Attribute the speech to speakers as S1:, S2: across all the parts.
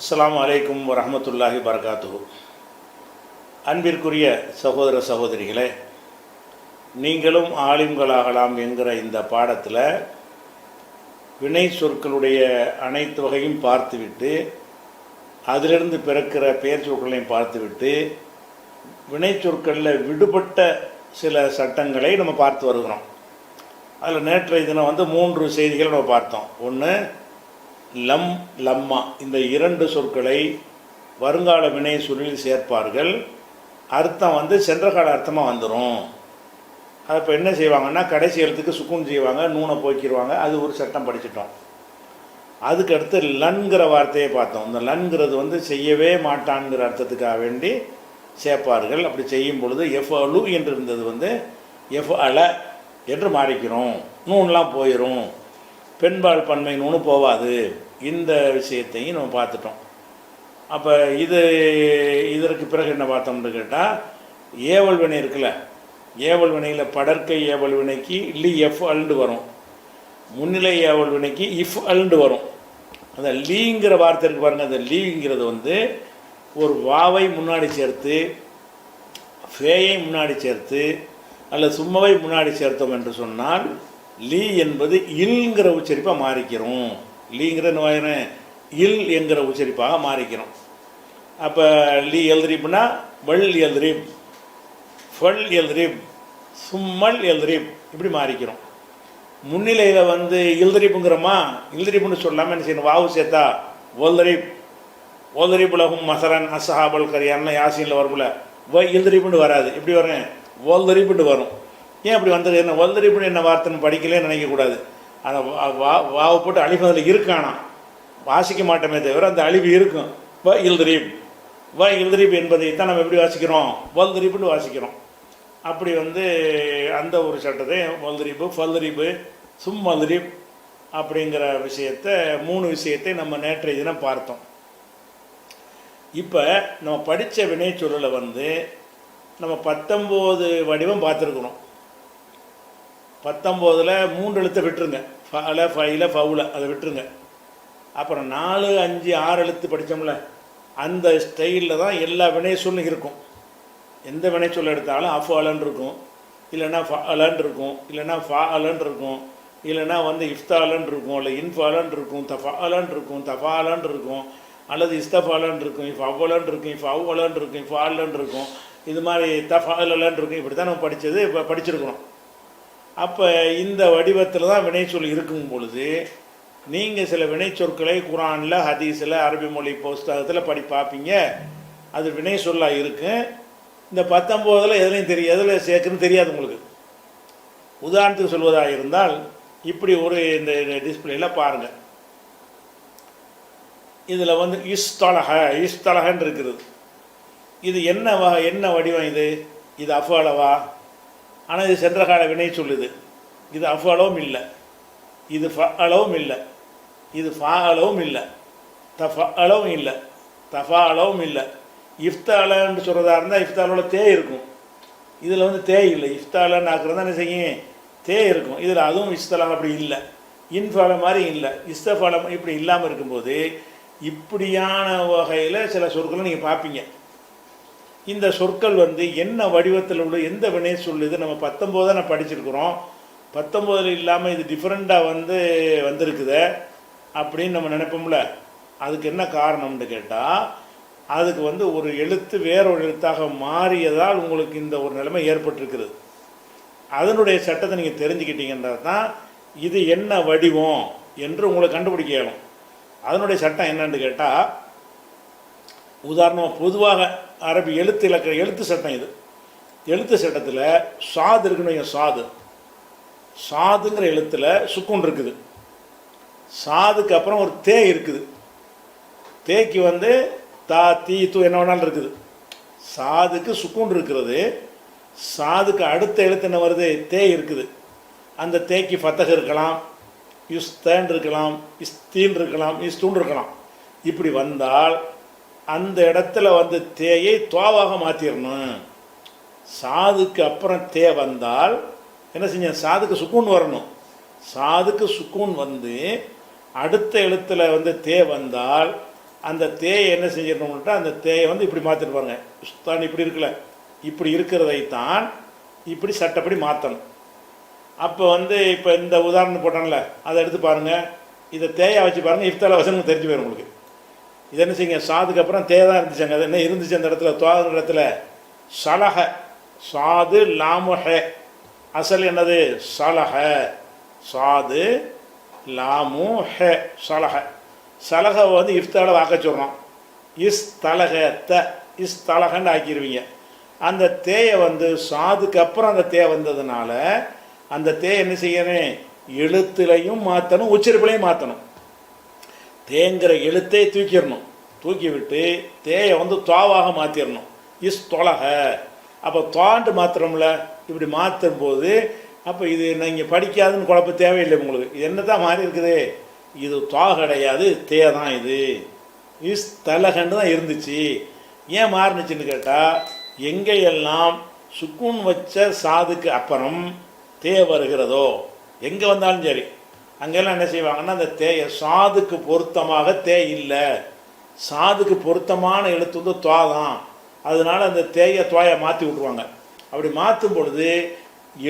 S1: அஸ்ஸலாமு அலைக்கும் வரஹ்மத்துல்லாஹி வரகாத்துஹு. அன்பிற்குரிய சகோதர சகோதரிகளே, நீங்களும் ஆலிம்களாகலாம் என்கிற இந்த பாடத்தில் வினை சொற்களுடைய அனைத்து வகையும் பார்த்துவிட்டு, அதிலிருந்து பிறக்கிற பெயர் சொற்களையும் பார்த்துவிட்டு, வினை சொற்களில் விடுபட்ட சில சட்டங்களை நம்ம பார்த்து வருகிறோம். அதில் நேற்றைய தினம் 3 செய்திகளை நம்ம பார்த்தோம். ஒன்று, லம், லம்மா, இந்த 2 சொற்களை வருங்கால வினை சொல்லில் சேர்ப்பார்கள். அர்த்தம் சென்ற கால அர்த்தமாக வந்துடும். அது இப்போ என்ன செய்வாங்கன்னா, கடைசி எழுத்துக்கு சுக்குன் செய்வாங்க, நூனை போக்கிடுவாங்க. அது ஒரு சட்டம் படிச்சிட்டோம். அதுக்கு அடுத்து லன்கிற வார்த்தையை பார்த்தோம். இந்த லன்கிறது செய்யவே மாட்டான்கிற அர்த்தத்துக்காக வேண்டி சேர்ப்பார்கள். அப்படி செய்யும் பொழுது எஃப் அலு என்று இருந்தது எஃப் அல என்று மாறிக்கிறோம். நூன்லாம் போயிடும், பெண்பால் பன்மை நூனு போவாது. இந்த விஷயத்தையும் நம்ம பார்த்துட்டோம். அப்போ இதற்கு பிறகு என்ன பார்த்தோம்னு கேட்டால், ஏவல் வினை இருக்குல்ல, ஏவல் வினையில் படற்கை ஏவல் வினைக்கு லி எஃப் அல்ண்டு வரும், முன்னிலை ஏவல் வினைக்கு இஃப் அல்ண்டு வரும். அந்த லீங்கிற வார்த்தை இருக்கு பாருங்கள், அந்த லீங்கிறது ஒரு வாவை முன்னாடி சேர்த்து, ஃபேயை முன்னாடி சேர்த்து, அல்லது சும்மவை முன்னாடி சேர்த்தோம் என்று சொன்னால் லீ என்பது இல்ங்கிற உச்சரிப்பாக மாறிக்கிறோம். லீங்கிற இல் என்கிற உச்சரிப்பாக மாறிக்கிறோம். அப்போ லீ எழுதிரிப்னா வல் எழுதிரிப், ஃபல் எழுதிரிப், சும்மல் எழுதிரிப், இப்படி மாறிக்கிறோம். முன்னிலையில் எழுதிரிப்புங்கிறோமா, எழுதிரிப்புன்னு சொல்லாமல் என்ன செய்யணும், வாவு சேர்த்தா ஒல்தரிப், ஒல்தரிப்புலகும் மசரன் அசஹாபல் கரியான்லாம் யாசினில் வரும்ல, எழுதிரிப்புன்னு வராது. எப்படி வரும், ஒல்தரிப்புன்னு வரும். ஏன் அப்படி வந்தது? என்ன ஒல்தரிப்புன்னு என்ன வார்த்தைன்னு படிக்கலேன்னு நினைக்கக்கூடாது. அந்த வாவை போட்டு அழிவு அதில் இருக்கானா, வாசிக்க மாட்டோமே தவிர அந்த அழிவு இருக்கும். இல்தரீப், இல்தரீப் என்பதைத்தான் நம்ம எப்படி வாசிக்கிறோம், வல்தரீப்புன்னு வாசிக்கிறோம். அப்படி அந்த ஒரு சட்டத்தை வல்தரீப்பு, ஃபல்தரீப்பு, சும்மல்தரீப் அப்படிங்கிற விஷயத்தை 3 விஷயத்தை நம்ம நேற்றைய தினம் பார்த்தோம். இப்போ நம்ம படித்த வினைச்சொல்லில் நம்ம 19 வடிவம் பார்த்துருக்குறோம். 19ல் 3 எழுத்தை விட்டுருங்க, ஃபல, ஃபைல, ஃபவுல, அதை விட்டுருங்க. அப்புறம் 4, 5, 6 எழுத்து படித்தோம்ல, அந்த ஸ்டைலில் தான் எல்லா வினை சொல்லும் இருக்கும். எந்த வினை சொல்ல எடுத்தாலும் அஃப் அலன் இருக்கும், இல்லைன்னா ஃப அலன் இருக்கும், இல்லைன்னா ஃபா அலன் இருக்கும், இல்லைன்னா இஃப்தாலன் இருக்கும், இல்லை இன்ஃபாலன் இருக்கும், தஃபாலன் இருக்கும், தஃபாலன் இருக்கும், அல்லது இஸ்தஃபாலன் இருக்கும், இஃப் அவ்வளன் இருக்கும், இஃப் அவ்வளன் இருக்கும், இஃப் ஆலன் இருக்கும், இது மாதிரி தஃபாலன் இருக்கும். இப்படி தான் நம்ம படித்தது, இப்போ படிச்சிருக்கிறோம். அப்போ இந்த வடிவத்தில் தான் வினைச்சொல் இருக்கும் பொழுது, நீங்கள் சில வினைச்சொற்களை குரானில், ஹதீஸில், அரபி மொழி புஸ்தகத்தில் பார்ப்பீங்க. அது வினை சொல்லாக இருக்கு. இந்த 19ல் எதுலையும் எதில் சேர்க்குன்னு தெரியாது உங்களுக்கு. உதாரணத்துக்கு சொல்வதாக இருந்தால், இப்படி ஒரு இந்த டிஸ்பிளேயில் பாருங்கள். இதில் இஸ்தலஹன்னு இருக்கிறது. இது என்ன வடிவம்? இது அஃபாலவா? ஆனால் இது சென்ற கால வினை சொல்லுது. இது அஃப் அளவும் இல்லை, இது ஃப அளவும் இல்லை, இது ஃபா அளவும் இல்லை, தஃப அளவும் இல்லை, தஃபா அளவும் இல்லை. இஃப்தாலன்னு சொல்கிறதா இருந்தால் இஃப்தாலோட தே இருக்கும். இதில் தே இல்லை. இஃப்தாலன்னு ஆக்குறதா என்ன செய்யும், தே இருக்கும். இதில் அதுவும் இஸ்தலம் அப்படி இல்லை, இன்ஃபாலம் மாதிரி இல்லை, இஸ்தஃபாலம் இப்படி இல்லாமல் இருக்கும்போது இப்படியான வகையில் சில சொற்களை நீங்கள் பார்ப்பீங்க. இந்த சொற்கள் என்ன வடிவத்தில் உள்ள எந்த வினை சொல்லுது, நம்ம 19 தான் படிச்சிருக்கிறோம். 19 இல்லாமல் இது டிஃப்ரெண்ட்டாக வந்திருக்குது அப்படின்னு நம்ம நினைப்போம்ல. அதுக்கு என்ன காரணம்னு கேட்டால், அதுக்கு ஒரு எழுத்து வேறொரு எழுத்தாக மாறியதால் உங்களுக்கு இந்த ஒரு நிலைமை ஏற்பட்டிருக்கிறது. அதனுடைய சட்டத்தை நீங்கள் தெரிஞ்சுக்கிட்டீங்கன்னா தான் இது என்ன வடிவம் என்று உங்களை கண்டுபிடிக்க இயலும். அதனுடைய சட்டம் என்னன்னு கேட்டால், உதாரணமாக பொதுவாக அரபி எழுத்து சட்டம் இது. எழுத்து சட்டத்தில் சாது இருக்குன்னு, சாதுங்கிற எழுத்தில் சுக்குன் இருக்குது. சாதுக்கு அப்புறம் ஒரு தே இருக்குது. தேக்கு தா, தீ, தூ என்ன வேணாலும் இருக்குது. சாதுக்கு சுக்குன் இருக்கிறது. சாதுக்கு அடுத்த எழுத்து என்ன வருது, தே இருக்குது. அந்த தேக்கு ஃபத்தக இருக்கலாம், யுஸ்தன் இருக்கலாம், இஸ்தீன் இருக்கலாம், இஸ்தூன் இருக்கலாம். இப்படி வந்தால் அந்த இடத்துல தேயை துவாவாக மாற்றிடணும். சாதுக்கு அப்புறம் தே வந்தால் என்ன செஞ்ச, சாதுக்கு சுக்கூன் வரணும். சாதுக்கு சுக்கூன் அடுத்த எழுத்தில் தே வந்தால் அந்த தேயை என்ன செஞ்சிடணும்ட்டா அந்த தேயை வந்து இப்படி மாற்றிட்டு பாருங்க. உஸ்தான் இப்படி இருக்குல்ல, இப்படி இருக்கிறதைத்தான் இப்படி சட்டப்படி மாற்றணும். அப்போ வந்து இப்போ இந்த உதாரணம் போட்டான்ல, அதை எடுத்து பாருங்கள். இதை தேயா வச்சு பாருங்கள், இஃப்தால வசனம் தெரிஞ்சு போயிடும் உங்களுக்கு. இது என்ன செய்யுங்க, சாதுக்கு அப்புறம் தே தான் இருந்துச்சாங்க. அது என்ன இருந்துச்சு அந்த இடத்துல, துவாங்கிற இடத்துல சலஹ, சாது லாமுஹ, அசல் என்னது சலஹ, சாது லாமு ஹ, சலஹ. சலகை வந்து இஃப்தால வாக்க சொல்கிறோம். இஸ் தலக த, இஸ் தலகன்னு ஆக்கிடுவீங்க. அந்த தேயை வந்து சாதுக்கு அப்புறம் அந்த தே வந்ததுனால அந்த தே என்ன செய்யணும், எழுத்துலையும் மாற்றணும், உச்சரிப்புலையும் மாற்றணும். தேங்கிற எழுத்தை தூக்கிடணும், தூக்கி விட்டு தேயை வந்து துவாவாக மாற்றிடணும். இஸ் தொலக. அப்போ துவாண்டு மாத்திரம்ல, இப்படி மாற்றும் போது அப்போ இது நீங்கள் படிக்காதுன்னு குழப்ப தேவையில்லை உங்களுக்கு. இது என்ன தான் மாறி இருக்குது, இது துவா கிடையாது, தே தான். இது இஸ் தலகன்னு தான் இருந்துச்சு. ஏன் மாறுனுச்சுன்னு கேட்டால், எங்கேயெல்லாம் சுக்கூன் வச்ச சாதுக்கு அப்புறம் தே வருகிறதோ, எங்கே வந்தாலும் சரி, அங்கெல்லாம் என்ன செய்வாங்கன்னா அந்த தேயை சாதுக்கு பொருத்தமாக தே இல்லை, சாதுக்கு பொருத்தமான எழுத்து வந்து துவா தான். அதனால அந்த தேயை துவாயை மாற்றி விட்ருவாங்க. அப்படி மாற்றும் பொழுது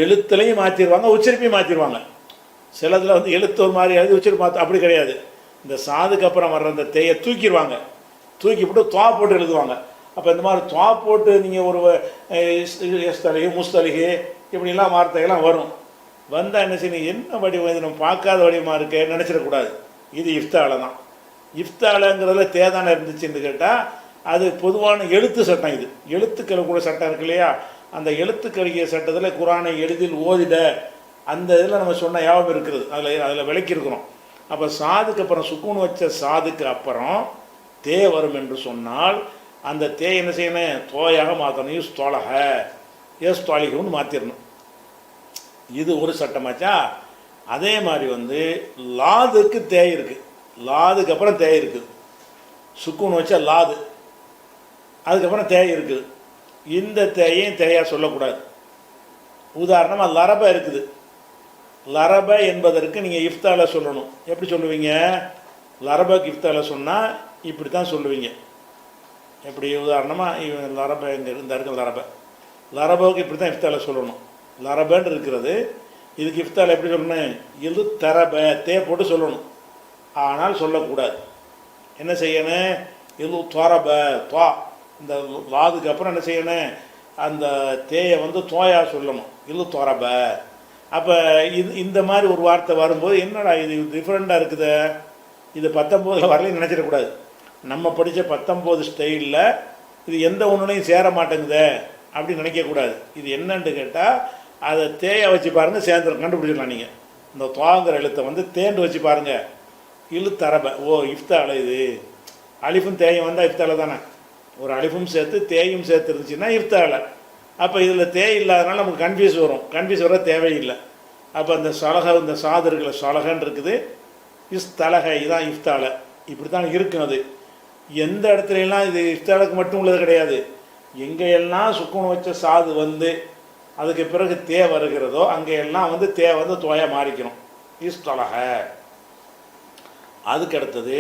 S1: எழுத்துலையும் மாற்றிடுவாங்க, உச்சரிப்பையும் மாற்றிடுவாங்க. சிலதில் வந்து எழுத்து ஒரு மாதிரி எழுதி உச்சரிப்பு மாற்ற, அப்படி கிடையாது. இந்த சாதுக்கு அப்புறம் வர்ற அந்த தேயை தூக்கிடுவாங்க, தூக்கி போட்டு துவா போட்டு எழுதுவாங்க. அப்போ இந்த மாதிரி துவா போட்டு நீங்கள் ஒரு எஸ்தலிகை முஸ்தலிகை இப்படிலாம் வார்த்தைகள்லாம் வரும். வந்தால் என்ன செய்யணும், என்ன வடிவம் இது, நம்ம பார்க்காத வடிவமாக இருக்கே நினச்சிடக்கூடாது. இது இஃப்தால தான். இஃப்தாலங்கிறதுல தேதானே இருந்துச்சுன்னு கேட்டால் அது பொதுவான எழுத்து சட்டம். இது எழுத்துக்கள் கூட சட்டம் இருக்கு இல்லையா, அந்த எழுத்துக்கழிய சட்டத்தில் குரானை எளிதில் ஓதிட அந்த இதில் நம்ம சொன்ன ஞாபகம் இருக்கிறது, அதில் விளக்கியிருக்கிறோம். அப்போ சாதுக்கு அப்புறம் சுக்கூன் வச்ச சாதுக்கு அப்புறம் தே வரும் என்று சொன்னால் அந்த தே என்ன செய்யணும், தோயாக மாற்றணும். யூஸ் தோலக, எஸ் தோலிகம்னு மாற்றிடணும். இது ஒரு சட்டமாச்சா. அதே மாதிரி வந்து லாதுக்கு தே இருக்குது, லாதுக்கு அப்புறம் தே இருக்குது. சுக்கூன் வச்சா லாது, அதுக்கப்புறம் தே இருக்குது. இந்த தேயையும் தேயாக சொல்லக்கூடாது. உதாரணமாக லரப இருக்குது. லரப என்பதற்கு நீங்கள் இஃப்தால சொல்லணும். எப்படி சொல்லுவீங்க, லரபக்கு இஃப்தால சொன்னால் இப்படி தான் சொல்லுவீங்க. எப்படி உதாரணமாக லரப இங்கே இந்த இருக்க லரப, லரபுக்கு இப்படி தான் இஃப்தால சொல்லணும். லரபன்னு இருக்கிறது, இதுக்கு இஃப்தால எப்படி சொல்லணும், இது தரப தே போட்டு சொல்லணும். ஆனால் சொல்லக்கூடாது. என்ன செய்யணும், இது துவரப துவா, இந்த லாதுக்கு அப்புறம் என்ன செய்யணும், அந்த தேயை வந்து தோயா சொல்லணும். இது துவரப. அப்போ இந்த மாதிரி ஒரு வார்த்தை வரும்போது என்னடா இது டிஃப்ரெண்ட்டாக இருக்குது, இது 19 வரலையும் நினச்சிடக்கூடாது. நம்ம படித்த 19 ஸ்டைலில் இது எந்த ஒன்றுலையும் சேர மாட்டேங்குதே அப்படின்னு நினைக்கக்கூடாது. இது என்னன்னு கேட்டால் அதை தேயை வச்சு பாருங்கள், சேர்ந்து கண்டுபிடிச்சிடலாம். நீங்கள் இந்த துவாங்கிற எழுத்தை வந்து தேண்டு வச்சு பாருங்கள். இழுத்தரப, ஓ இஃப்தால, இது அலிஃபும் தேயும் வந்தால் இஃப்தால தானே, ஒரு அலிஃபும் சேர்த்து தேயும் சேர்த்து இருந்துச்சுன்னா இஃப்தால. அப்போ இதில் தே இல்லாதனால நமக்கு கன்ஃபியூஸ் வரும், கன்ஃபியூஸ் வர தேவையில்லை. அப்போ அந்த சலகை, இந்த சாது இருக்குல்ல சலகன்னு இருக்குது, இஸ் தலகை, இதான் இஃப்தால, இப்படி தான் இருக்கும். அது எந்த இடத்துலலாம் இது இஃப்தாலுக்கு மட்டும் உள்ளது கிடையாது. எங்கெல்லாம் சுக்கூன் வச்ச சாது வந்து அதுக்கு பிறகு தே வருகிறதோ அங்கெல்லாம் வந்து தே வந்து தோயா மாறிக்கணும். இஸ் தலக. அதுக்கு அடுத்தது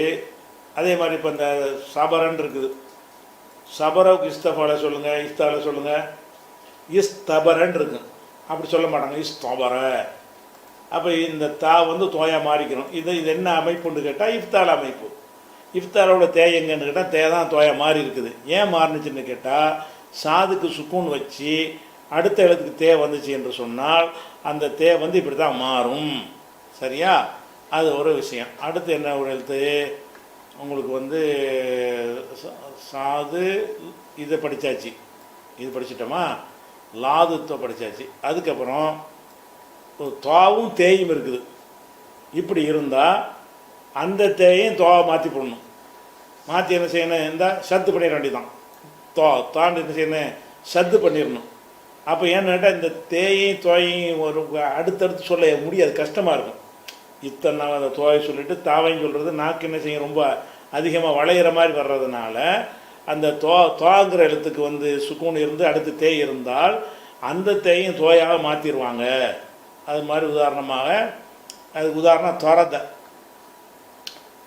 S1: அதே மாதிரி இப்போ இந்த சபரன் இருக்குது. சபரவுக்கு இஸ்தபால சொல்லுங்கள், இஃப்தால சொல்லுங்கள். இஸ்தபரன் இருக்கு, அப்படி சொல்ல மாட்டாங்க, இஸ்தபர. அப்போ இந்த தா வந்து தோயா மாறிக்கணும். இது என்ன அமைப்புன்னு கேட்டால் இஃப்தால அமைப்பு. இஃப்தாரோட தே எங்கன்னு கேட்டால் தே தான் தோயா மாறி இருக்குது. ஏன் மாறினுச்சுன்னு கேட்டால் சாதுக்கு சுக்கூன் வச்சு அடுத்த எழுத்துக்கு தே வந்துச்சு என்று சொன்னால் அந்த தே வந்து இப்படி தான் மாறும். சரியா, அது ஒரு விஷயம். அடுத்து என்ன ஒரு எழுத்து உங்களுக்கு வந்து சாது, இதை படித்தாச்சு, இது படிச்சிட்டோமா, லாதுத்தை படித்தாச்சு. அதுக்கப்புறம் துவாவும் தேயும் இருக்குது. இப்படி இருந்தால் அந்த தேயும் துவாவை மாற்றி போடணும். மாற்றி என்ன செய்யணும், இருந்தால் சத்து பண்ணிட வேண்டியதான். தாண்டு என்ன செய்யணும், சத்து பண்ணிடணும். அப்போ ஏன்னு கேட்டால் இந்த தேயையும் துவையும் ஒரு அடுத்தடுத்து சொல்ல முடியாது, கஷ்டமாக இருக்கும். இத்தனை நாள் அந்த துவையை சொல்லிவிட்டு தாவையும் சொல்கிறது நாக்கு என்ன செய்யும், ரொம்ப அதிகமாக வளையிற மாதிரி வர்றதுனால அந்த தோங்கிற எழுத்துக்கு வந்து சுக்கூன் இருந்து அடுத்து தேய் இருந்தால் அந்த தேயும் தோயாக மாற்றிடுவாங்க. அது மாதிரி உதாரணமாக, அதுக்கு உதாரணம்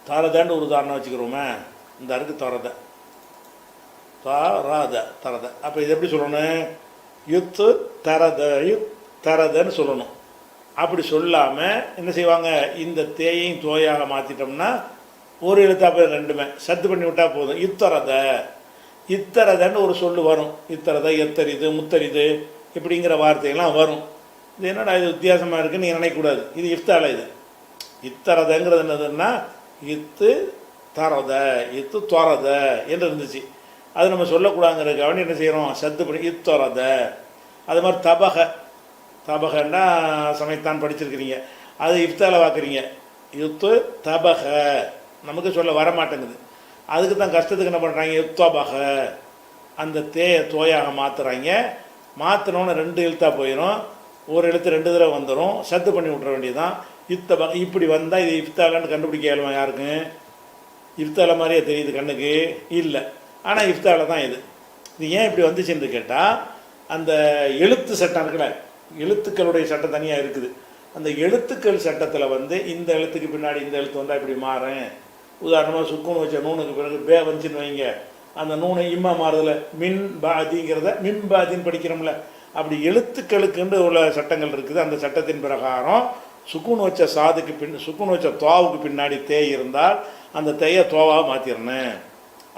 S1: தரதான்னு ஒரு உதாரணம் வச்சுக்கிறோமே. இந்த அருக்கு தரத தரத. அப்போ இது எப்படி சொல்லணும்? யுத்து தரதன்னு சொல்லணும். அப்படி சொல்லாமல் என்ன செய்வாங்க, இந்த தேயையும் தோயாக மாற்றிட்டோம்னா ஒரு எழுத்தாப்ப ரெண்டுமே சத்து பண்ணி விட்டால் போதும். இத்தரதன்னு ஒரு சொல்லு வரும். இத்தரத, எத்தரிது, முத்தரிது இப்படிங்கிற வார்த்தைகள்லாம் வரும். இது என்னடா இது வித்தியாசமாக இருக்குன்னு நீங்கள் நினைக்கக்கூடாது. இது இஃப்தால. இது இத்தரதங்கிறது என்னதுன்னா இத்து தரத, இத்து தொரத என்று இருந்துச்சு. அது நம்ம சொல்லக்கூடாதுங்கிறதுக்காக என்ன செய்கிறோம், சத்து பண்ணி இத்தொரத. அது மாதிரி தபகன்னா சமைத்தான் படிச்சிருக்கிறீங்க, அது இஃப்தால வாக்குறீங்க. யுத்து தபக நமக்கு சொல்ல வரமாட்டேங்குது. அதுக்கு தான் கஷ்டத்துக்கு என்ன பண்ணுறாங்க, யுத்தபக அந்த தோயாக மாற்றுறாங்க. மாற்றினோன்னு ரெண்டு எழுத்தாக போயிடும். ஒரு எழுத்து ரெண்டு தடவை வந்துடும். சத்து பண்ணி விட்ற வேண்டியதுதான். இத்தபக இப்படி வந்தால் இது இஃப்தாலான்னு கண்டுபிடிக்க இயலுமா யாருக்கும்? இஃப்தால மாதிரியே தெரியுது கண்ணுக்கு இல்லை, ஆனால் இஃப்தால தான் இது. இது ஏன் இப்படி வந்துச்சுன்னு கேட்டால், அந்த எழுத்து சட்டம் இருக்குல்ல, எழுத்துக்களுடைய சட்டம் தனியாக இருக்குது. அந்த எழுத்துக்கள் சட்டத்தில் வந்து இந்த எழுத்துக்கு பின்னாடி இந்த எழுத்து வந்தால் இப்படி மாறேன். உதாரணமாக சுக்குன்னு வச்ச நூனுக்கு பிறகு பே வந்துச்சுன்னு வைங்க, அந்த நூனை இம்மா மாறுதில்ல, மின் பாதிங்கிறத மின் பாதின்னு படிக்கிறோம்ல, அப்படி எழுத்துக்களுக்குன்னு உள்ள சட்டங்கள் இருக்குது. அந்த சட்டத்தின் பிரகாரம் சுக்குன்னு வச்ச சுக்குன்னு வச்ச தோவுக்கு பின்னாடி தேய் இருந்தால் அந்த தேயை தோவாக மாற்றிடணும்.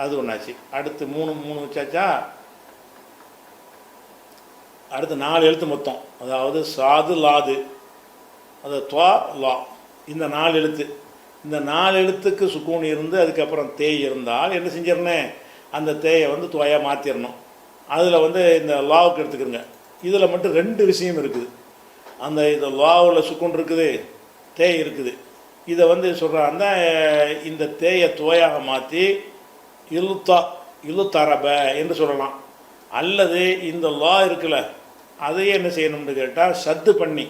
S1: அது ஒன்றாச்சு. அடுத்து மூணு வச்சாச்சா. அடுத்து 4 எழுத்து மொத்தம், அதாவது சாது லாது, அது துவா லா, இந்த 4 எழுத்து. இந்த 4 எழுத்துக்கு சுக்கூன் இருந்து அதுக்கப்புறம் தேய் இருந்தால் என்ன செஞ்சிடணும், அந்த தேயை வந்து துவையாக மாற்றிடணும். அதில் வந்து இந்த லாவுக்கு எடுத்துக்கிறோங்க. இதில் மட்டும் 2 விஷயம் இருக்குது. அந்த இந்த லாவில் சுக்கூன் இருக்குது, தேய் இருக்குது. இதை வந்து சொல்கிறாங்க, இந்த தேயை துவையாக மாற்றி இழுத்தரப என்று சொல்லலாம். அல்லது இந்த லா இருக்குல்ல, அதையே என்ன செய்யணும்னு கேட்டால் சத்து பண்ணி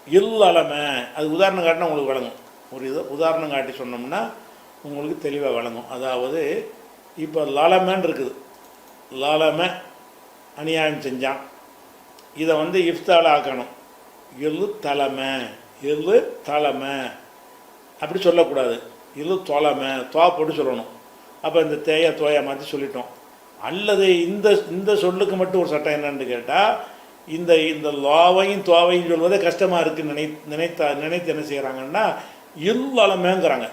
S1: இல்லலமை. அது உதாரணம் காட்டினா உங்களுக்கு வழங்கும். ஒரு உதாரணம் காட்டி சொன்னோம்னா உங்களுக்கு தெளிவாக வழங்கும். அதாவது இப்போ லலமைன்னு இருக்குது, லலமை அநியாயம் செஞ்சான், இதை வந்து இஃப்தால ஆக்கணும். எழு தலைமை அப்படி சொல்லக்கூடாது, எழு தொலைமை தோ போட்டு சொல்லணும். அப்போ இந்த தேயை தோயை மாற்றி சொல்லிட்டோம். அல்லது இந்த சொல்லுக்கு மட்டும் ஒரு சட்டம் என்னன்னு கேட்டால், இந்த லாவையும் தோவையும் சொல்வதே கஷ்டமாக இருக்குன்னு நினைத்து என்ன செய்கிறாங்கன்னா இல்லலமைங்கிறாங்க.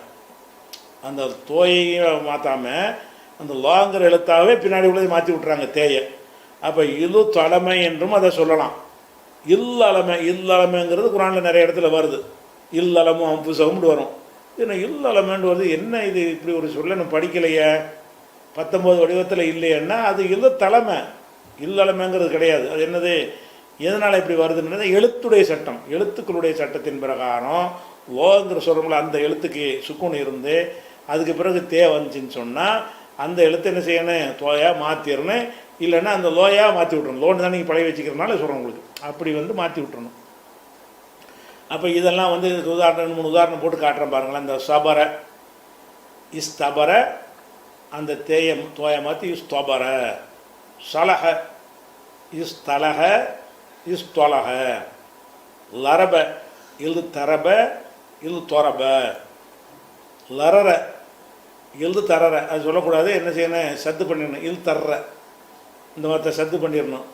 S1: அந்த தோயையும் மாற்றாமல் அந்த லாங்கிற எழுத்தாகவே பின்னாடி உள்ளதை மாற்றி விட்றாங்க தேயை. அப்போ இழு தலைமை என்றும் அதை சொல்லலாம். இல்லலமைங்கிறது குரானில் நிறைய இடத்துல வருது. இல்லலமும் அம்புசகம்னு வரும். இது இல்லலமைன்னு வருது, என்ன இது இப்படி ஒரு சொல்ல நம்ம படிக்கலையே, 19 வடிவத்தில் இல்லைன்னா அது இல்லலமைங்கிறது கிடையாது. அது என்னது, எதனால் இப்படி வருதுன்றது எழுத்துடைய சட்டம். எழுத்துக்களுடைய சட்டத்தின் பிரகாரம் லோங்கிற சொல்கிறோம்ல, அந்த எழுத்துக்கு சுக்குன் இருந்து அதுக்கு பிறகு தே வந்துச்சின்னு சொன்னால் அந்த எழுத்து என்ன செய்யணும், தோயாக மாற்றிடணும். இல்லைன்னா அந்த லோயாக மாற்றி விட்றணும். லோன்னு தான் நீங்கள் பழைய வச்சுக்கிறனால சொல்கிறோம் உங்களுக்கு, அப்படி வந்து மாற்றி விட்டுறணும். அப்போ இதெல்லாம் வந்து உதாரணம் 3 உதாரணம் போட்டு காட்டுறேன் பாருங்களேன். இந்த சபர இஸ்தபர, அந்த தோயை மாற்றி இஸ்தபர. சலஹ இஸ்தலஹ இஸ்தொலஹ. லரப இல் தரப இல் தொரப. லரர இல் தரற, அது சொல்லக்கூடாது. என்ன செய்யணும், சத்து பண்ணிடணும். இல் தர்ற, இந்த வார்த்தை சத்து பண்ணிடணும்.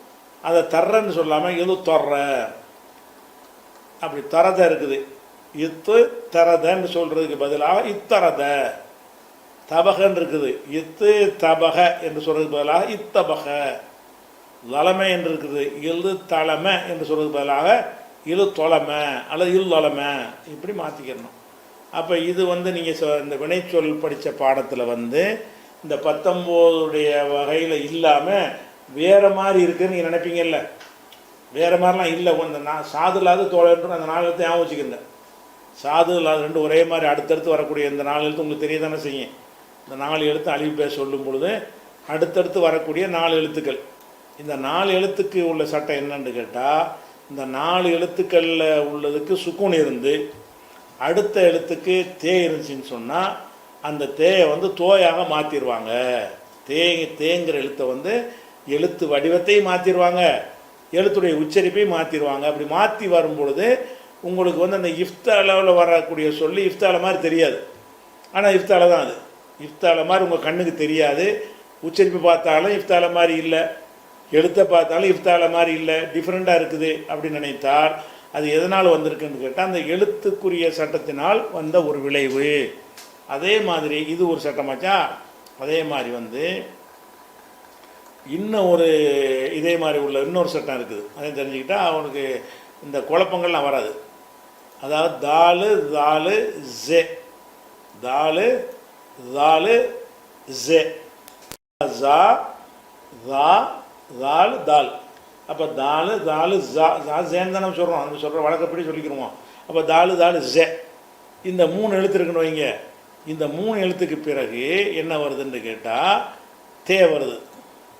S1: அதை தர்றன்னு சொல்லாமல் இல் தொர்ற. அப்படி தரத இருக்குது. இத்து தரதன்னு சொல்கிறதுக்கு பதிலாக இத்தரத. தபகன்னு இருக்குது, இத்து தபக என்று சொல்கிறதுக்கு பதிலாக இத்தபக. லலமை என்று இருக்குது, இழு தலைமை என்று சொல்கிறதுக்கு பதிலாக இழு தொலைமை அல்லது இல்தொலைமை, இப்படி மாற்றிக்கணும். அப்போ இது வந்து நீங்கள் இந்த வினைச்சொல் படித்த பாடத்தில் வந்து இந்த 19 வகையில் இல்லாமல் வேறு மாதிரி இருக்குதுன்னு நீங்கள் நினைப்பீங்கல்ல, வேறு மாதிரிலாம் இல்லை. இந்த சாது இல்லாத தோழன்ற அந்த 4 எழுத்து ஞாபகம் வச்சுக்கிறேன். சாது இல்லாத 2 ஒரே மாதிரி அடுத்தடுத்து வரக்கூடிய இந்த 4 எழுத்து உங்களுக்கு தெரிய தானே செய்யும். இந்த 4 எழுத்து அழிவு பேர் சொல்லும் பொழுது அடுத்தடுத்து வரக்கூடிய 4 எழுத்துக்கள். இந்த 4 எழுத்துக்கு உள்ள சட்டம் என்னன்னு கேட்டால், இந்த 4 எழுத்துக்களில் உள்ளதுக்கு சுக்குன் இருந்து அடுத்த எழுத்துக்கு தே இருந்துச்சின்னு சொன்னால் அந்த தேயை வந்து தோயாக மாற்றிடுவாங்க. தேங்கிற எழுத்தை வந்து எழுத்து வடிவத்தையும் மாற்றிடுவாங்க, எழுத்துடைய உச்சரிப்பையும் மாற்றிடுவாங்க. அப்படி மாற்றி வரும் பொழுது உங்களுக்கு வந்து அந்த இஃப்தால வரக்கூடிய சொல்லி இஃப்தால மாதிரி தெரியாது, ஆனால் இஃப்தால தான் அது. இஃப்தால மாதிரி உங்கள் கண்ணுக்கு தெரியாது, உச்சரிப்பு பார்த்தாலும் இஃப்தால மாதிரி இல்லை, எழுத்தை பார்த்தாலும் இஃப்தால மாதிரி இல்லை, டிஃப்ரெண்ட்டாக இருக்குது அப்படின்னு நினைத்தால் அது எதனால் வந்திருக்குன்னு கேட்டால் அந்த எழுத்துக்குரிய சட்டத்தினால் வந்த ஒரு விளைவு. அதே மாதிரி இது ஒரு சட்டமாச்சா. அதே மாதிரி இன்னும் ஒரு இதே மாதிரி உள்ள இன்னொரு சட்டம் இருக்குது. அதையும் தெரிஞ்சுக்கிட்டால் அவனுக்கு இந்த குழப்பங்கள்லாம் வராது. அதாவது தாலு தாலு ஜே, தாலு தாலு ஜே, ஜா தா தால் தால். அப்போ தாலு தாலு ஜா ஜா ஜேன்னு தான் நம்ம சொல்கிறோம், நம்ம சொல்கிற வழக்கப்படி சொல்லிக்கிறோம். அப்போ தாலு தாலு ஜே, இந்த 3 எழுத்து இருக்குன்னு வைங்க. இந்த 3 எழுத்துக்கு பிறகு என்ன வருதுன்னு கேட்டால் தே வருது.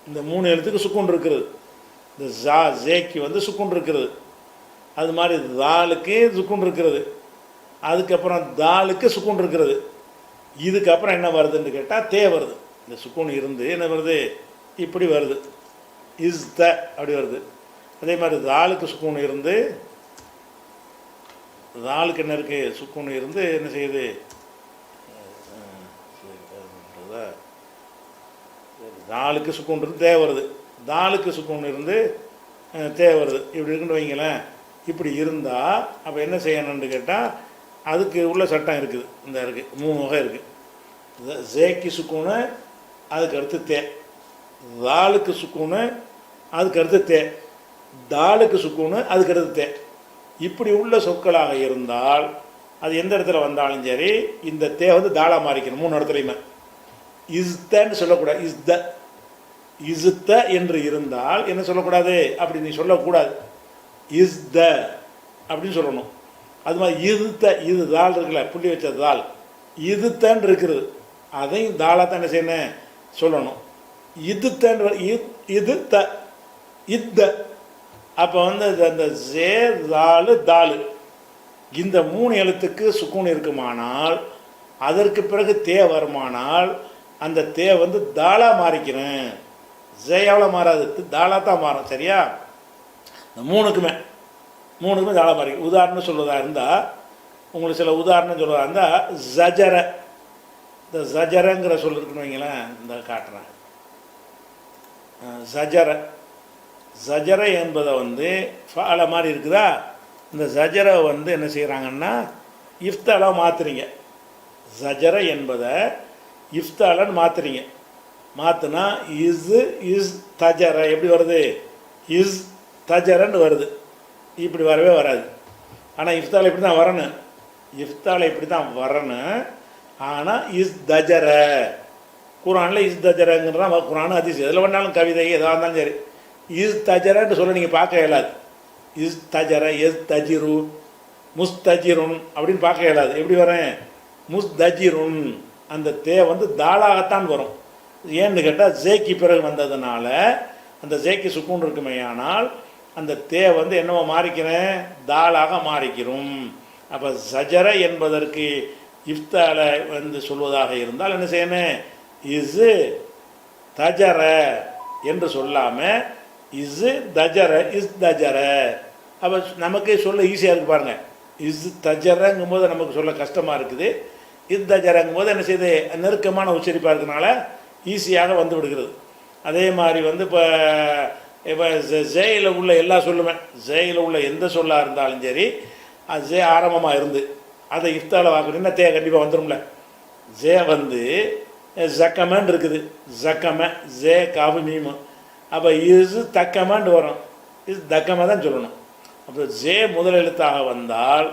S1: இந்த 3 எழுத்துக்கு சுக்குன் இருக்கிறது. இந்த ஜா ஜேக்கு சுக்குன் இருக்கிறது. அது மாதிரி தாலுக்கு சுக்குன் இருக்கிறது. அதுக்கப்புறம் தாலுக்கு சுக்குன் இருக்கிறது. இதுக்கப்புறம் என்ன வருதுன்னு கேட்டால் தே வருது. இந்த சுக்குன் இருந்து என்ன வருது, இப்படி வருது, இஸ் த அப்படி வருது. அதே மாதிரி தாலுக்கு சுக்குன் இருந்து, தாலுக்கு என்ன இருக்குது, சுக்குன் இருந்து என்ன செய்யுது, தாலுக்கு சுக்குன் இருந்து தே வருது, தாலுக்கு சுக்குன் இருந்து தே வருது. இப்படி இருக்குன்னு வைங்களேன். இப்படி இருந்தால் அப்போ என்ன செய்யணும்னு கேட்டால் அதுக்கு உள்ள சட்டம் இருக்குது. இந்த இருக்குது 3 வகை இருக்குது. ஜேக்கு சுக்குனு, அதுக்கு அடுத்து தே, தாலுக்கு சுக்குனு, அதுக்கு அடுத்து தே, தாலுக்கு சுக்குனு, அதுக்கு அடுத்து தே. இப்படி உள்ள சொற்களாக இருந்தால் அது எந்த இடத்துல வந்தாலும் சரி இந்த தே தாலா மாறிக்கணும். 3 இடத்துலையுமே இஸ்தன்னு சொல்லக்கூடாது. இஸ்த இஸ்த என்று இருந்தால் என்ன சொல்லக்கூடாது, அப்படி நீ சொல்லக்கூடாது, இஸ்த அப்படின்னு சொல்லணும். அது மாதிரி இதுத்த, இது தால் இருக்குல்ல, புள்ளி வச்ச தால், இதுத்தன் இருக்கிறது, அதையும் தாலாத்தான் என்ன செய்யணும் சொல்லணும். இதுத்தன் இதுத்த இத்த. அப்போ அந்த ஜே தாலு தாலு இந்த 3 எழுத்துக்கு சுக்கூன் இருக்குமானால் அதற்கு பிறகு தே வருமானால் அந்த தே தாலா மாறிக்கிறேன். ஜெயாவில் மாறாது, தாலா தான் மாறும். சரியா? இந்த 3க்குமே தாலா மாறிக்கும். உதாரணம் சொல்வதாக இருந்தால் உங்களுக்கு சில உதாரணம் சொல்வதாக இருந்தால் ஜஜர, இந்த ஜஜரங்கிற சொல் இருக்குன்னு வைங்களேன். இந்த காட்டுறேன். ஜஜர, ஜஜர என்பதை ஃபால மாதிரி இருக்குதா, இந்த ஜஜரை என்ன செய்கிறாங்கன்னா இஃப்தாலாக மாற்றுறீங்க. ஜஜர என்பதை இஃப்தாலன்னு மாற்றுறீங்க. மாற்றினா இஸ் தஜர எப்படி வருது, இஸ் தஜரன்னு வருது. இப்படி வரவே வராது. ஆனால் இஃப்தாலை இப்படி தான் வரணும், இஃப்தாலை இப்படி தான் வரணும். ஆனால் இஸ் தஜர, குரானில் இஸ் தஜரங்கிறதான் குரான் அதிசயம். எதில் வேணாலும் கவிதை எதாக இருந்தாலும் சரி இஸ் தஜரன்னு சொல்ல நீங்கள் பார்க்க இயலாது. இஸ் தஜர, எஸ் தஜிரு, முஸ்தஜிருன் அப்படின்னு பார்க்க இயலாது. எப்படி வரேன், முஸ்தஜிருன். அந்த தே தாலாகத்தான் வரும். ஏன்னு கேட்டால் ஜேக்கு பிறகு வந்ததுனால அந்த ஜேக்கு சுக்கூன் இருக்குமே. ஆனால் அந்த தே என்னவோ மாறிக்கிறேன், தாலாக மாறிக்கிறோம். அப்போ சஜர என்பதற்கு இஃப்தால சொல்வதாக இருந்தால் என்ன செய்யணும், இஸ் தஜர என்று சொல்லாமல் இஸ் தஜர, இஸ் தஜர. அப்போ நமக்கு சொல்ல ஈஸியாக இருக்குது பாருங்கள். இஸ் தஜரங்கும் போது நமக்கு சொல்ல கஷ்டமாக இருக்குது. இஸ் தஜரங்கும் போது என்ன செய்யுது, நெருக்கமான உச்சரிப்பாக இருக்கிறதுனால ஈஸியாக வந்து விடுகிறது. அதே மாதிரி இப்போ ஜெயில் உள்ள எல்லா சொல்லுவேன், ஜெயில் உள்ள எந்த சொல்லாக இருந்தாலும் சரி அது ஜே ஆரம்பமாக இருந்து அதை இஃப்தால வாக்கணும்னா தே கண்டிப்பாக வந்துடும்ல. ஜே ஜக்கமன் இருக்குது, ஜக்கம ஜே காவு மீமு. அப்போ இஸ் தக்கமன்னு வரும், இஸ் தக்கம தான் சொல்லணும். அப்போ ஜே முதல் எழுத்தாக வந்தால்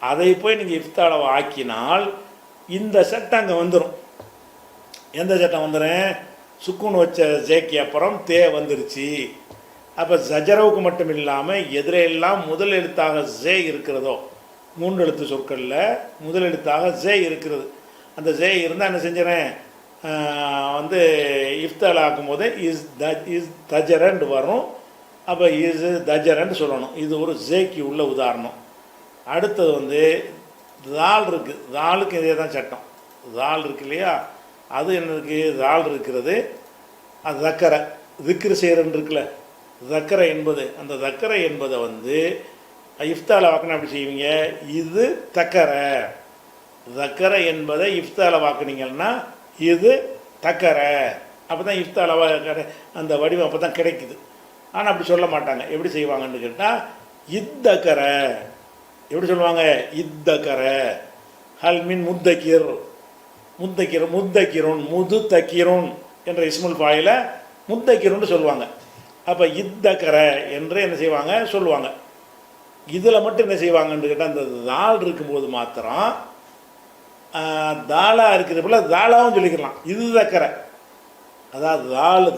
S1: அதை போய் நீங்கள் இஃப்தால ஆக்கினால் இந்த சட்டம் அங்கே வந்துடும். எந்த சட்டம் வந்துடும், சுக்குன் வச்ச ஜேக்கு அப்புறம் தே வந்துருச்சு. அப்போ ஜஜரவுக்கு மட்டும் இல்லாமல் எதிரெல்லாம் முதல் எழுத்தாக ஜே இருக்கிறதோ, 3 எழுத்து சொற்களில் முதல் எழுத்தாக ஜே இருக்கிறது, அந்த ஜே இருந்தால் என்ன செஞ்சுறேன், இஃப்தால் ஆக்கும்போது இஸ் தஜரண்டு வரும். அப்போ இஸ் தஜரண்டு சொல்லணும். இது ஒரு ஜேக்கு உள்ள உதாரணம். அடுத்தது தால் இருக்குது, தாலுக்கு இதே தான் சட்டம். தால் இருக்கு இல்லையா, அது என்ன இருக்குது, தால் இருக்கிறது. அது தக்கரை திக்ரு செய்கிறன்னு இருக்குல்ல, தக்கரை என்பது, அந்த தக்கரை என்பதை இஃப்தால வாக்கினா அப்படி செய்வீங்க, இது தக்கரை. தக்கரை என்பதை இஃப்தால வாக்குனீங்கன்னா இது தக்கர. அப்போ தான் இஃப்தாலவா அந்த வடிவம் அப்போ தான் கிடைக்குது. ஆனால் அப்படி சொல்ல மாட்டாங்க. எப்படி செய்வாங்கன்னு கேட்டால் இத்தக்கர. எப்படி சொல்லுவாங்க? இத்தக்கர ஹல்மின் முத்தக்கிர். முத்தக்கிரோன் முது தக்கிரோன் என்ற இஸ்முல் ஃபாயில முத்தக்கிரோன்னு சொல்லுவாங்க. அப்போ இத்தக்கர என்று என்ன செய்வாங்க சொல்லுவாங்க. இதில் மட்டும் என்ன செய்வாங்கன்னு கேட்டால் அந்த தால் இருக்கும்போது மாத்திரம் தாலாக இருக்கிற போல தாலாவும் சொல்லிக்கலாம். இது தக்கரை. அதாவது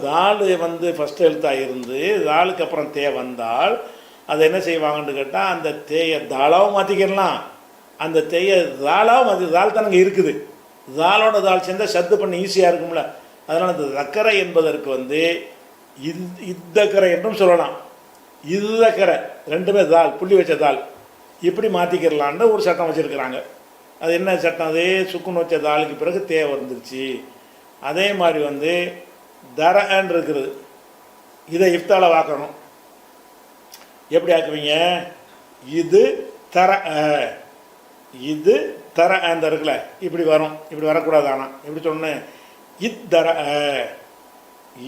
S1: தால் வந்து ஃபஸ்ட் எழுத்தாக இருந்து தாலுக்கு அப்புறம் தே வந்தால் அதை என்ன செய்வாங்கன்னு கேட்டால் அந்த தேயை தாலாவும் மாற்றிக்கிடலாம், அந்த தேயை தாலாவும் மாற்றி. தால் தானங்க இருக்குது, தாலோட தால் சேர்ந்தால் சத்து பண்ண ஈஸியாக இருக்கும்ல. அதனால் அந்த தக்கரை என்பதற்கு வந்து இத்தக்கரை என்றும் சொல்லலாம். இது தக்கரை ரெண்டுமே தால் புள்ளி வச்ச தால் இப்படி மாற்றிக்கிடலான்னு ஒரு சட்டம் வச்சுருக்கிறாங்க. அது என்ன சட்டம்? அதே சுக்குன் வச்ச தாளுக்கு பிறகு தே வந்துருச்சு. அதே மாதிரி வந்து தரன்னு இருக்கிறது. இதை இஃப்தால வாக்கணும். எப்படி ஆக்குவீங்க? இது தர, இது தர அந்த இருக்குல்ல இப்படி வரும். இப்படி வரக்கூடாது. ஆனால் எப்படி சொன்னேன்? இத்தர,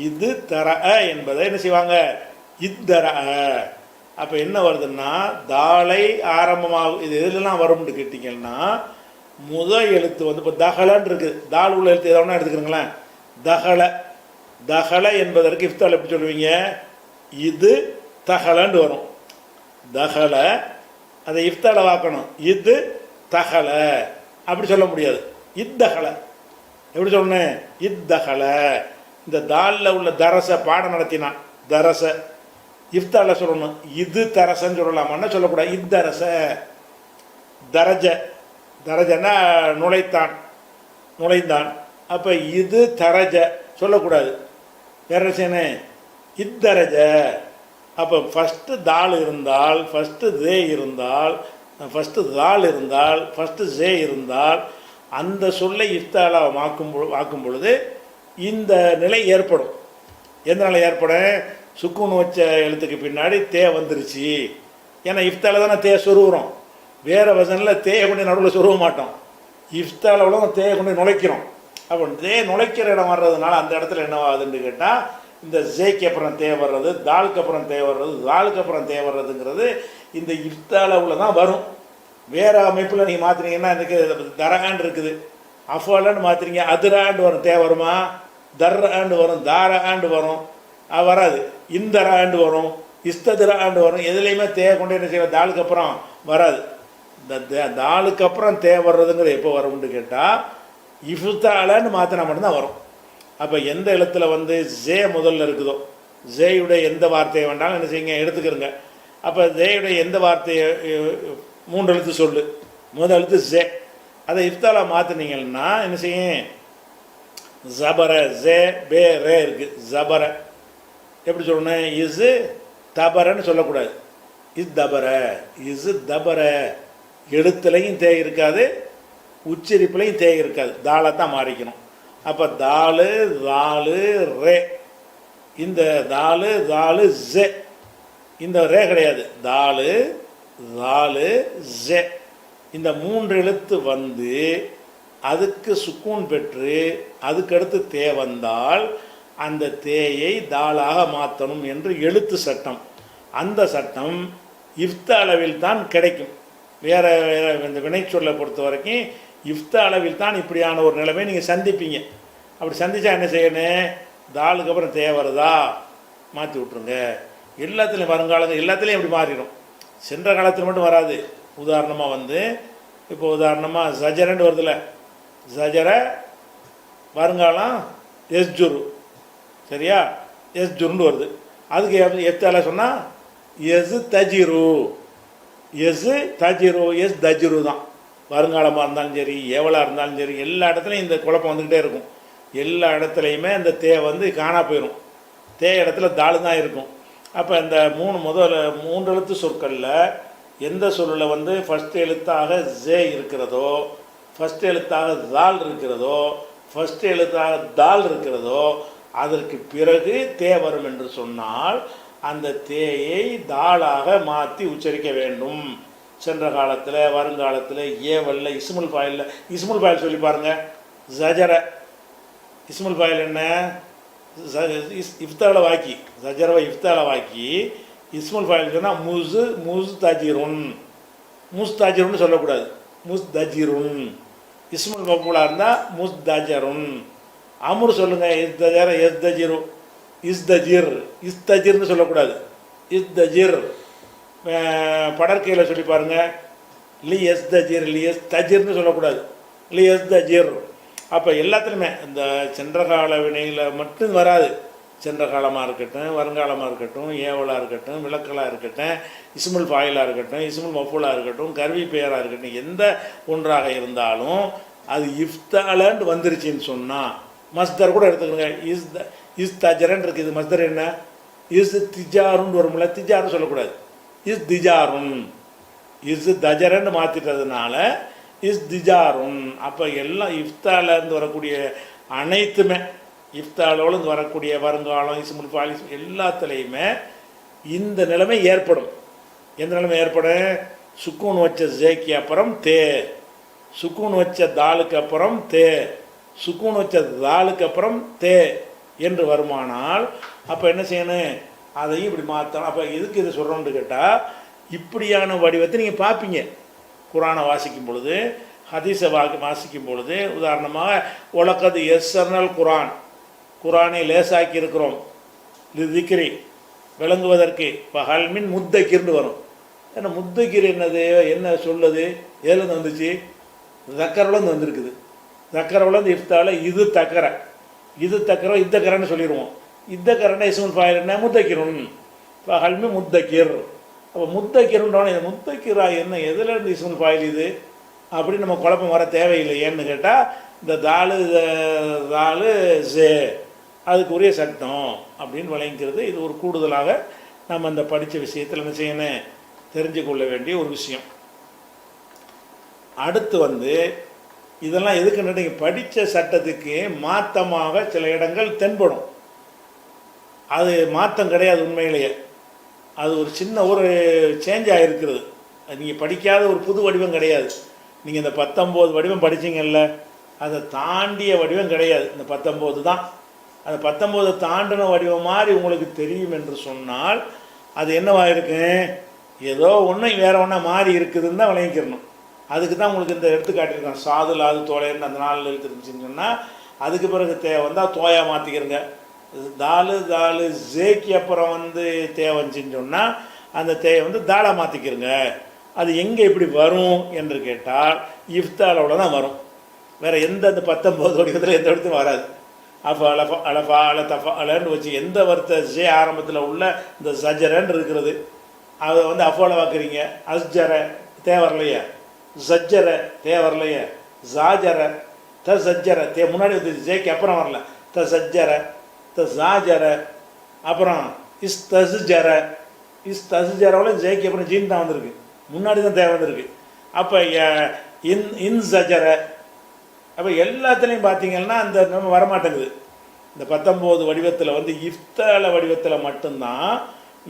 S1: இது தர என்பதை என்ன செய்வாங்க? இத்தர. அப்போ என்ன வருதுன்னா தாலை ஆரம்பமாக இது எதுலாம் வரும்னு கேட்டிங்கன்னா முதல் எழுத்து வந்து இப்போ தகலன்னு இருக்குது. தால் உள்ள எழுத்து எதனா எடுத்துக்கிறீங்களேன். தகல. தகல என்பதற்கு இஃப்தால் எப்படி சொல்லுவீங்க? இது தகலன்னு வரும். தகல அதை இஃப்தால வாக்கணும். இது தகல அப்படி சொல்ல முடியாது. இத்தகல எப்படி சொல்லணும்? இத்தகல. இந்த தாலில் உள்ள தரச பாடம் நடத்தினான். தரச இஃப்தால சொல்லணும். இது தரசன்னு சொல்லலாமான்னா சொல்லக்கூடாது. இத்தரச. தரஜ, தரஜன்னா நுழைத்தான், நுழைந்தான். அப்போ இது தரஜ சொல்லக்கூடாது. வேற செய்யணும் இத்தரஜ. அப்போ ஃபஸ்ட்டு தால் இருந்தால், ஃபஸ்ட்டு ஜே இருந்தால், ஃபஸ்ட்டு தால் இருந்தால், ஃபஸ்ட்டு ஜே இருந்தால் அந்த சொல்லை இஃப்தாலா வாக்கும் பொழுது இந்த நிலை ஏற்படும். எந்த நிலை ஏற்படும்? சுக்குன்னு வச்ச எழுத்துக்கு பின்னாடி தே வந்துருச்சு. ஏன்னா இஃப்தால தானே தே சொருகிறோம். வேறு வசனில் தேயை கொண்டு நடுவில் சொருக மாட்டோம். இஃப்தாலோட தேயை கொண்டு நுழைக்கிறோம். அப்போ தே நுழைக்கிற இடம் வர்றதுனால அந்த இடத்துல என்ன ஆகுதுன்னு கேட்டால் இந்த ஜேக்கு அப்புறம் தே வர்றது, தாலுக்கு அப்புறம் தே வர்றது, தாலுக்கு அப்புறம் தே வர்றதுங்கிறது இந்த இஃப்தாலவில் தான் வரும். வேறு அமைப்பில் நீங்கள் மாற்றுறீங்கன்னா எனக்கு தரகாண்டு இருக்குது, அஃபாலன்னு மாற்றுறீங்க, அதிராண்டு வரும். தே வருமா? தர்ற ஆண்டு வரும், தார ஆண்டு வரும், வராது. இந்தர ஆண்டு வரும், இஸ்ததிர ஆண்டு வரும். எதுலேயுமே தே கொண்டு என்ன செய்வோம்? தாலுக்கு அப்புறம் வராது. இந்த தாலுக்கு அப்புறம் தே வர்றதுங்கிறது எப்போ வரும்னு கேட்டால் இஃப்தாலன்னு மாற்றினா மட்டும்தான் வரும். அப்போ எந்த எழுத்தில் வந்து ஜே முதல்ல இருக்குதோ, ஜேயுடைய எந்த வார்த்தையை வேண்டாலும் என்ன செய்யுங்க எடுத்துக்கிறங்க. அப்போ ஜேயுடைய எந்த வார்த்தையை 3 எழுத்து சொல்லு, முதல் எழுத்து ஜே, அதை இஃப்தாலா மாற்றினீங்கன்னா என்ன செய்யும்? ஜபர, ஜே பே ரே இருக்குது. ஜபர எப்படி சொல்லணும்? இஸு தபரன்னு சொல்லக்கூடாது. Is தபர, issue தபர. எழுத்துலையும் தே இருக்காது, உச்சரிப்புலையும் தே இருக்காது. தாலை தான் மாறிக்கணும். அப்போ தாலு தாலு ரே. இந்த தாலு தாலு ஜே, இந்த ரே கிடையாது. தாலு தாலு ஜே இந்த 3 எழுத்து வந்து அதுக்கு சுக்கூன் பெற்று அதுக்கடுத்து தே வந்தால் அந்த தேயை தாலாக மாற்றணும் என்று எழுத்து சட்டம். அந்த சட்டம் இஃப்தாலவில் தான் கிடைக்கும். வேறு இந்த வினை சொல்லை பொறுத்த வரைக்கும் இஃப்தாலவில் தான் இப்படியான ஒரு நிலைமை நீங்கள் சந்திப்பீங்க. அப்படி சந்தித்தா என்ன செய்யணும்? தாலுக்கு அப்புறம் தே வருதா மாற்றி விட்ருங்க. எல்லாத்துலேயும் வருங்காலங்கள் எல்லாத்துலேயும் இப்படி மாறிடும். சென்ற காலத்தில் மட்டும் வராது. உதாரணமாக வந்து இப்போ உதாரணமாக ஜஜரன்னு வருதுல்ல, ஜஜர வருங்காலம் எஸ்ஜுரு, சரியா? எஸ்ஜுருன்னு வருது. அதுக்கு எத்தால சொன்னால் எஸ் தஜிரு, எஸ் தஜிரு, எஸ் தஜிரு தான். வருங்காலமாக இருந்தாலும் சரி, எவ்வளோ இருந்தாலும் சரி, எல்லா இடத்துலையும் இந்த குழப்பம் வந்துக்கிட்டே இருக்கும். எல்லா இடத்துலையுமே இந்த தே வந்து காணா போயிடும். தே இடத்துல தாளு தான் இருக்கும். அப்போ இந்த 3 எழுத்து சொற்களில் எந்த சொல்லில் வந்து ஃபஸ்ட் எழுத்தாக ஜே இருக்கிறதோ, ஃபஸ்ட் எழுத்தாக தால் இருக்கிறதோ, ஃபஸ்ட் எழுத்தாக தால் இருக்கிறதோ அதற்கு பிறகு தே வரும் என்று சொன்னால் அந்த தேயை தாளாக மாற்றி உச்சரிக்க வேண்டும். சென்ற காலத்தில் வருங்காலத்தில் ஏவல்ல இஸ்முல் ஃபாயில் சொல்லி பாருங்கள். ஜஜர இஸ்முல் ஃபாயில் என்ன? இஃப்தால வாக்கி, சஜரவை இஃப்தால வாக்கி இஸ்முல் ஃபாயில் சொன்னால் முஸ்தஜிருன். முஸ்தஜிருன்னு சொல்லக்கூடாது, முஸ்தஜிருன். இஸ்முல் மஃபூலா இருந்தால் முஸ்தஜருன். அமுர் சொல்லுங்கள், இஸ்தஜர எஸ்தஜிரு, இஸ்தஜிர், இஸ்தஜிர்னு சொல்லக்கூடாது, இஸ்தஜிர். படற்கையில் சொல்லி பாருங்கள், லி எஸ்தஜிர், லி எஸ் தஜிர்னு சொல்லக்கூடாது, லி எஸ்தஜிர். அப்போ எல்லாத்துலேயுமே இந்த சென்ற கால வினையில் மட்டும் வராது. சென்ற காலமாக இருக்கட்டும், வருங்காலமாக இருக்கட்டும், ஏவலாக இருக்கட்டும், விளக்கலாக இருக்கட்டும், இஸ்முல் ஃபாயிலாக இருக்கட்டும், இஸ்முல் மஃபூலாக இருக்கட்டும், கருவி பெயராக இருக்கட்டும், எந்த ஒன்றாக இருந்தாலும் அது இஃப்தாலன்னு வந்துருச்சுன்னு சொன்னால், மஸ்தர் கூட எடுத்துக்கோங்க. இஸ் தஜரன் இருக்குது, மஸ்தர் என்ன? இஸ் திஜாருன்னு வரும்ல, திஜாருன்னு சொல்லக்கூடாது, இஸ் திஜாருன். இஸ் தஜரன்னு மாற்றிட்டதுனால இஸ் திஜாருன். அப்போ எல்லாம் இஃப்தாலேருந்து வரக்கூடிய அனைத்துமே, இஃப்தாலோடு வரக்கூடிய வருங்காலம், இஸ்முல் ஃபாயில் எல்லாத்துலேயுமே இந்த நிலைமை ஏற்படும். எந்த நிலைமை ஏற்படும்? சுக்கூன் வச்ச ஜேக்கு அப்புறம் தே, சுக்கூன் வச்ச தாலுக்கு அப்புறம் தே, சுக்கூன் வச்ச தாலுக்கு அப்புறம் தே என்று வருமானால் அப்போ என்ன செய்யணும்? அதையும் இப்படி மாற்றணும். அப்போ எதுக்கு இது சொல்கிறோன்னு கேட்டால், இப்படியான வடிவத்தை நீங்கள் பார்ப்பீங்க குரானை வாசிக்கும் பொழுது, ஹதீஸை வாசிக்கும் பொழுது. உதாரணமாக, உலகது எஸ்ஸர்னல் குரான், குரானை லேசாக்கி இருக்கிறோம், இது திக்ரி விளங்குவதற்கு. இப்போ ஹல்மின் முத்தக்கிர்னு வரும். ஏன்னா முத்தக்கிர் என்னது, என்ன சொல்லுது, எதுலேருந்து வந்துச்சு? தக்கரவுலேருந்து வந்திருக்குது. தக்கரவுலேருந்து இஃப்தால இது தக்கரை, இது தக்கரை, இத்தக்கரைன்னு சொல்லிடுவோம். இத்தக்கரைன்னா இஸ்முல் ஃபாயில் என்ன? முத்தக்கிருன். இப்போ ஹல்மி முத்தக்கிர். அப்போ முத்தக்கிருன்றோன்னு முத்தக்கிரா என்ன, எதுலேருந்து இஸ்முல் ஃபாயில் இது அப்படின்னு நம்ம குழப்பம் வர தேவையில்லை. ஏன்னு கேட்டால் இந்த தாலு தாலு ஜே அதுக்குரிய சட்டம் அப்படின்னு விளங்கிக்கிறது. இது ஒரு கூடுதலாக நம்ம இந்த படித்த விஷயத்தில் என்ன செய்யணும், தெரிஞ்சு கொள்ள வேண்டிய ஒரு விஷயம். அடுத்து இதெல்லாம் எதுக்குன்னு நீங்கள் படித்த சட்டத்துக்கு மாற்றமாக சில இடங்கள் தென்படும். அது மாற்றம் கிடையாது, உண்மையிலேயே அது ஒரு சின்ன ஒரு சேஞ்ச் ஆகிருக்கிறது. அது நீங்கள் படிக்காத ஒரு புது வடிவம் கிடையாது. நீங்கள் இந்த 19 வடிவம் படிச்சிங்கல்ல, அதை தாண்டிய வடிவம் கிடையாது. இந்த 19 தான். அந்த 19 தாண்டின வடிவம் மாதிரி உங்களுக்கு தெரியும் என்று சொன்னால் அது என்னவாக இருக்கு? ஏதோ ஒன்று வேறு ஒன்றா மாறி இருக்குதுன்னு தான் விளங்கிக்கிறணும். அதுக்கு தான் உங்களுக்கு இந்த எடுத்துக்காட்டிருக்கோம். சாதுல் அது தோலைன்னு அந்த நாளில் இருக்குதுன்னு சொன்னால், அதுக்கு பிறகு வந்தால் தோயா மாற்றிக்கிறங்க. தாலு தாலு ஜேக்கு அப்புறம் தேவைன்னு சொன்னால் அந்த தேவை தாலா மாற்றிக்கிறங்க. அது எங்கே இப்படி வரும் என்று கேட்டால் இஃப்தாலோட தான் வரும். வேறு எந்த அந்த 19 வடிவத்தில் எந்த இடத்துலையும் வராது. அலஃபா அல தஃபா அலன்னு வச்சு எந்த வார்த்தை ஜே ஆரம்பத்தில் உள்ள இந்த சஜரன்னு இருக்கிறது, அதை அஃபால வாக்குறீங்க. அஸ்ஜர தேவரலையே, சஜ்ஜர தேவரலையே, ஜாஜர த சஜ்ஜர முன்னாடி ஜேக்கு அப்புறம் வரல, த சஜ்ஜர த ஜாஜர, அப்புறம் இஸ் தசுஜர, இஸ் தசுஜரோட ஜேக்கு அப்புறம் ஜீன் தான் வந்திருக்கு, முன்னாடி தான் தேவை வந்திருக்கு. அப்போ இன் சஜர. அப்போ எல்லாத்துலேயும் பார்த்தீங்கன்னா அந்த நம்ம வரமாட்டேங்குது. இந்த 19 வடிவத்தில் இஃப்தால வடிவத்தில் மட்டும்தான்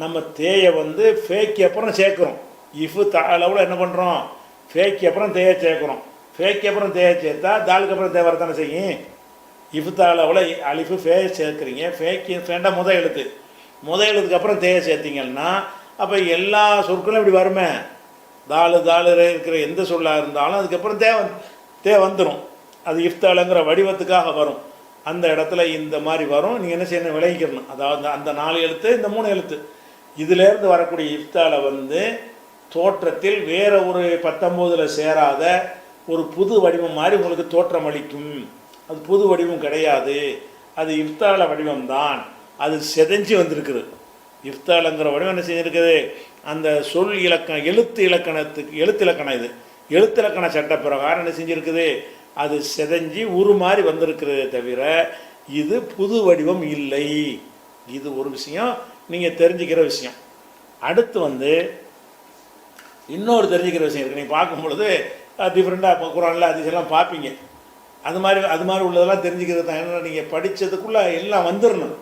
S1: நம்ம தேயை ஃபேக்கி அப்புறம் சேர்க்குறோம். இஃபு தாளவில் என்ன பண்ணுறோம்? ஃபேக்கி அப்புறம் தேயை சேர்க்குறோம். ஃபேக்கி அப்புறம் தேயை சேர்த்தா தாளுக்கு அப்புறம் தேவை வரத்தானே செய்யும். இஃபு தாளவில் அலிஃபு ஃபே சேர்க்குறீங்க, ஃபேக்கி ஃபேண்டா முதல் எழுத்துக்கு அப்புறம் தேயை சேர்த்திங்கன்னா அப்போ எல்லா சொற்களும் இப்படி வருமே. தாளு தாளு இருக்கிற எந்த சொல்லாக இருந்தாலும் அதுக்கப்புறம் தேவை வந்துடும். அது இஃப்தாலுங்கிற வடிவத்துக்காக வரும். அந்த இடத்துல இந்த மாதிரி வரும். நீங்கள் என்ன செய்யணும், விளங்கிக்கணும். அதாவது அந்த 4 எழுத்து, இந்த 3 எழுத்து, இதிலேருந்து வரக்கூடிய இஃப்தாலை தோற்றத்தில் வேறு ஒரு 19 சேராத ஒரு புது வடிவம் மாதிரி உங்களுக்கு தோற்றம் அளிக்கும். அது புது வடிவம் கிடையாது, அது இஃப்தால வடிவம்தான். அது செதஞ்சு வந்திருக்குது. இஃப்தாலுங்கிற வடிவம் என்ன செஞ்சுருக்குது? அந்த சொல் இலக்கணம், எழுத்து இலக்கணம், இது எழுத்து இலக்கண சட்ட பிரகாரம் என்ன செஞ்சுருக்குது? அது செதஞ்சி உருமாறி வந்திருக்கிறதே தவிர இது புது வடிவம் இல்லை. இது ஒரு விஷயம், நீங்கள் தெரிஞ்சுக்கிற விஷயம். அடுத்து இன்னொரு தெரிஞ்சுக்கிற விஷயம் இருக்குது. நீங்கள் பார்க்கும் பொழுது டிஃப்ரெண்ட்டாக குரானில் அதிசயெல்லாம் பார்ப்பீங்க. அது மாதிரி உள்ளதெல்லாம் தெரிஞ்சுக்கிறது தான். ஏன்னா நீங்கள் படித்ததுக்குள்ளே எல்லாம் வந்துடணும்.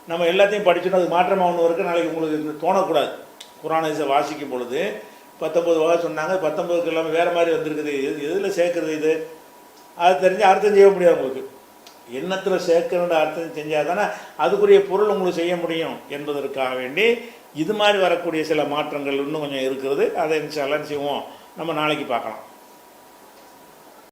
S1: நம்ம எல்லாத்தையும் படிச்சுட்டு அது மாற்றமாக ஒன்று இருக்குது, நாளைக்கு உங்களுக்கு தோணக்கூடாது. குரானை வாசிக்கும் பொழுது 19 வகை சொன்னாங்க, 19க்கு எல்லாமே வேறு மாதிரி வந்திருக்குது, எதில் சேர்க்குறது இது, அது தெரிஞ்சு அர்த்தம் செய்ய முடியாது உங்களுக்கு. எண்ணத்தில் சேர்க்கணுன்ற அர்த்தம் செஞ்சால் தானே அதுக்குரிய பொருள் உங்களுக்கு செய்ய முடியும் என்பதற்காக வேண்டி இது மாதிரி வரக்கூடிய சில மாற்றங்கள் இன்னும் கொஞ்சம் இருக்கிறது. அதை இன்ஷா அல்லாஹ் செய்வோம், நம்ம நாளைக்கு பார்க்கலாம்.